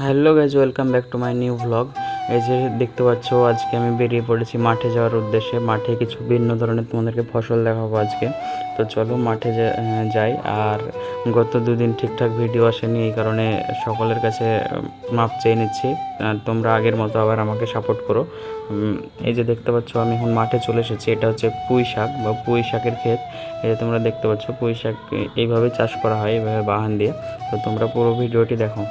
Hello guys, welcome back to my new vlog. এই যে দেখতে পাচ্ছ, আজকে আমি বেরিয়ে পড়েছি মাঠে যাওয়ার উদ্দেশ্যে। মাঠে কিছু ভিন্ন ধরনের তোমাদেরকে ফসল দেখাবো আজকে। তো চলো মাঠে যাই। আর গত দুদিন ঠিকঠাক ভিডিও আসেনি, এই কারণে সকলের কাছে মাপ চেয়ে নিচ্ছি। তোমরা আগের মতো আবার আমাকে সাপোর্ট করো। এই যে দেখতে পাচ্ছ, আমি এখন মাঠে চলে এসেছি। এটা হচ্ছে পুঁই শাক বা পুঁই শাকের ক্ষেত। এই যে তোমরা দেখতে পাচ্ছ, পুঁই শাক এইভাবে চাষ করা হয়, এইভাবে বাহান দিয়ে। তো তোমরা পুরো ভিডিওটি দেখো।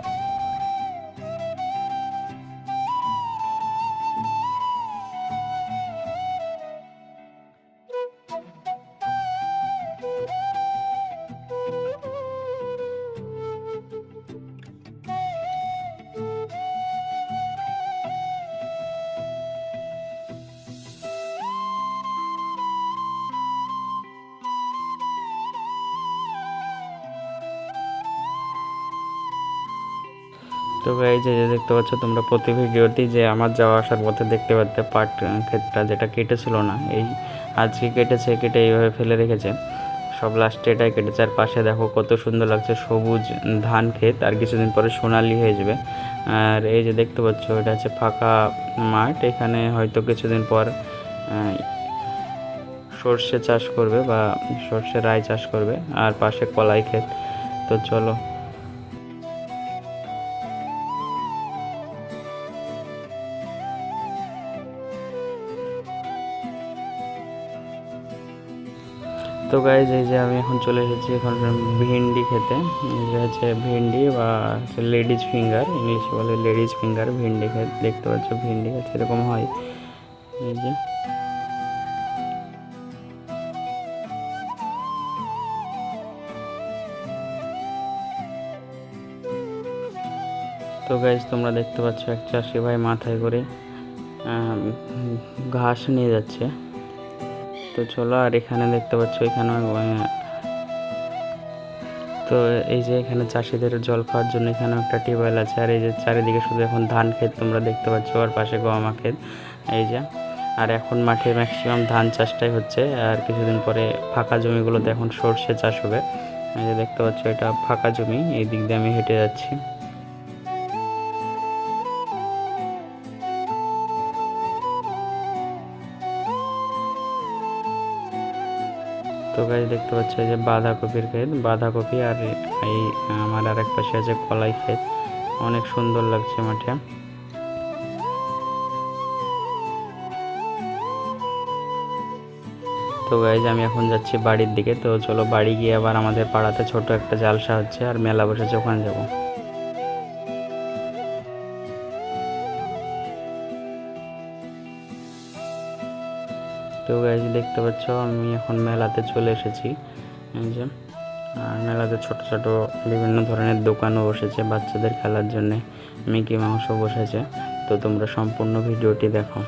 তো এই যে দেখতে পাচ্ছ তোমরা প্রতি ভিডিওটি, যে আমার যাওয়া আসার পথে দেখতে পাচ্ছ পাট ক্ষেতটা যেটা কেটেছিল না, এই আজকে কেটে এইভাবে ফেলে রেখেছে। সব লাস্টে এটাই কেটেছে। আর পাশে দেখো কত সুন্দর লাগছে, সবুজ ধান ক্ষেত, আর কিছুদিন পরে সোনালি হয়ে যাবে। আর এই যে দেখতে পাচ্ছ, এটা হচ্ছে ফাঁকা মাঠ। এখানে হয়তো কিছুদিন পর সর্ষে চাষ করবে বা সর্ষে রাই চাষ করবে। আর পাশে কলাই ক্ষেত। তো চলো। তো গাইজ, এই যে আমি এখন চলে এসেছি এখন ভিন্ডি খেতে। এই যে হচ্ছে ভিন্ডি বা লেডিজ ফিঙ্গার, ইংলিশে বলে লেডিজ ফিঙ্গার। ভিন্ডি ক্ষেত দেখতে পাচ্ছ, ভিন্ডি গাছ এরকম হয়। এই যে তো গাইজ, তোমরা দেখতে পাচ্ছ এক চাষি ভাই মাথায় করে ঘাস নিয়ে যাচ্ছে। তো চলো। আর এখানে দেখতে পাচ্ছ, এখানে তো এই যে এখানে চাষিদের জল খাওয়ার জন্য এখানে একটা টিউবওয়েল আছে। আর এই যে চারিদিকে শুধু এখন ধান ক্ষেত তোমরা দেখতে পাচ্ছ, আর পাশে গম ক্ষেত। এই যে, আর এখন মাঠে ম্যাক্সিমাম ধান চাষটাই হচ্ছে। আর কিছুদিন পরে ফাঁকা জমিগুলোতে এখন সর্ষে চাষ হবে। এই যে দেখতে পাচ্ছ, এটা ফাঁকা জমি, এই দিক দিয়ে আমি হেঁটে যাচ্ছি। তো গাছ দেখতে পাচ্ছ, এই যে বাঁধাকপির ক্ষেত, বাঁধাকপি। আর এই আমার আর এক পাশে আছে কলাই ক্ষেত। অনেক সুন্দর লাগছে মাঠে। তো গাইজ, আমি এখন যাচ্ছি বাড়ির দিকে। তো চলো বাড়ি গিয়ে আবার আমাদের পাড়াতে ছোট একটা জালসা হচ্ছে, আর মেলা বসেছে, ওখানে যাবো। তো গাইজ দেখতে পাচ্ছ, আমি এখন মেলাতে চলে এসেছি। এই যে, আর মেলাতে ছোট ছোট বিভিন্ন ধরনের দোকানও বসেছে, বাচ্চাদের খেলার জন্যে মিকি মাউসও বসেছে। তো তোমরা সম্পূর্ণ ভিডিওটি দেখো।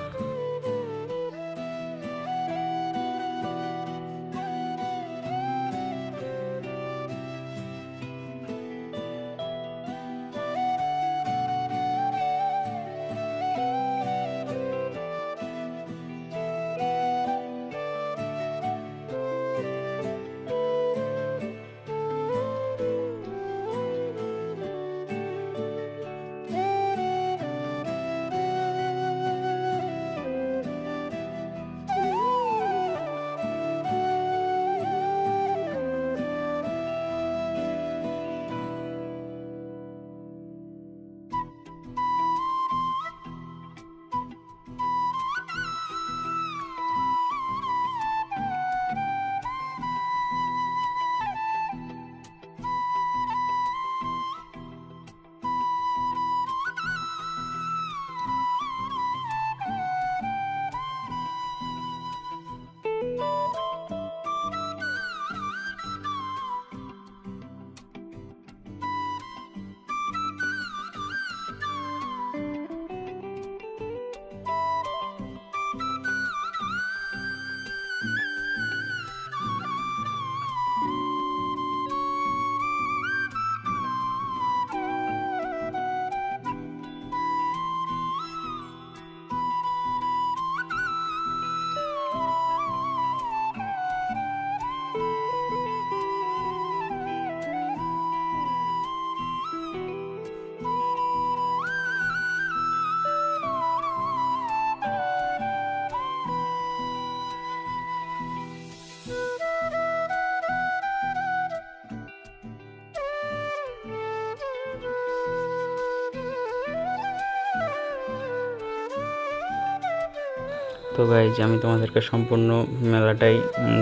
তো গাইজ আমি তোমাদেরকে সম্পূর্ণ মেলাটাই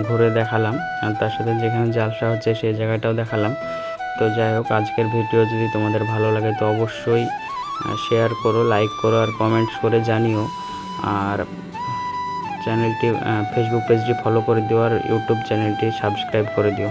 ঘুরে দেখালাম, আর তার সাথে যেখানে জালসা হচ্ছে সেই জায়গাটাও দেখালাম। তো যাই হোক, আজকের ভিডিও যদি তোমাদের ভালো লাগে তো অবশ্যই শেয়ার করো, লাইক করো আর কমেন্টস করে জানিও। আর চ্যানেলটি ফেসবুক পেজটি ফলো করে দিও আর ইউটিউব চ্যানেলটি সাবস্ক্রাইব করে দিও।